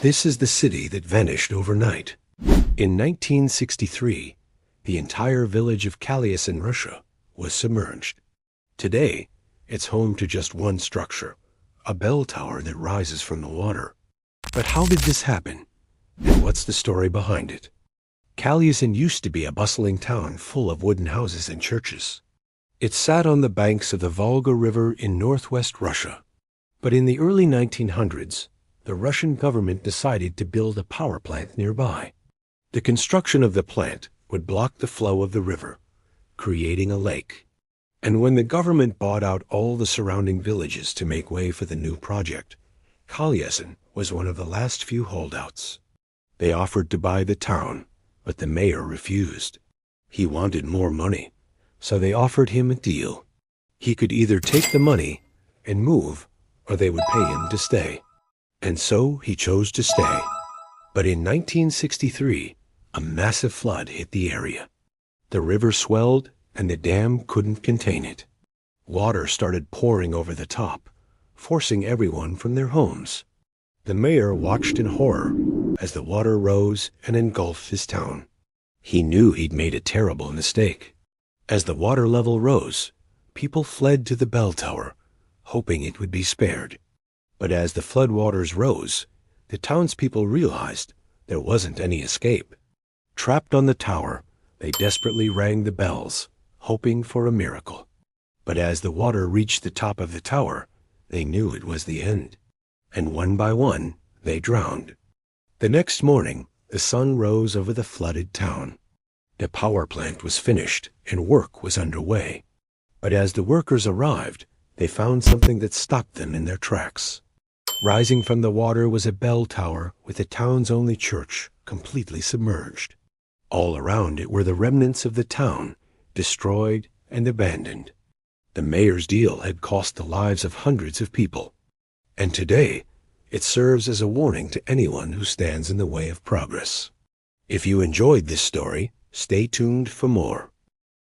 This is the city that vanished overnight. In 1963, the entire village of Kalyazin, Russia, was submerged. Today, it's home to just one structure, a bell tower that rises from the water. But how did this happen? And what's the story behind it? Kalyazin used to be a bustling town full of wooden houses and churches. It sat on the banks of the Volga River in northwest Russia. But in the early 1900s, the Russian government decided to build a power plant nearby. The construction of the plant would block the flow of the river, creating a lake. And when the government bought out all the surrounding villages to make way for the new project, Kalyazin was one of the last few holdouts. They offered to buy the town, but the mayor refused. He wanted more money, so they offered him a deal. He could either take the money and move, or they would pay him to stay. And so he chose to stay. But in 1963, a massive flood hit the area. The river swelled, and the dam couldn't contain it. Water started pouring over the top, forcing everyone from their homes. The mayor watched in horror as the water rose and engulfed his town. He knew he'd made a terrible mistake. As the water level rose, people fled to the bell tower, hoping it would be spared. But as the floodwaters rose, the townspeople realized there wasn't any escape. Trapped on the tower, they desperately rang the bells, hoping for a miracle. But as the water reached the top of the tower, they knew it was the end. And one by one, they drowned. The next morning, the sun rose over the flooded town. The power plant was finished and work was underway. But as the workers arrived, they found something that stopped them in their tracks. Rising from the water was a bell tower with the town's only church completely submerged. All around it were the remnants of the town, destroyed and abandoned. The mayor's deal had cost the lives of hundreds of people. And today, it serves as a warning to anyone who stands in the way of progress. If you enjoyed this story, stay tuned for more.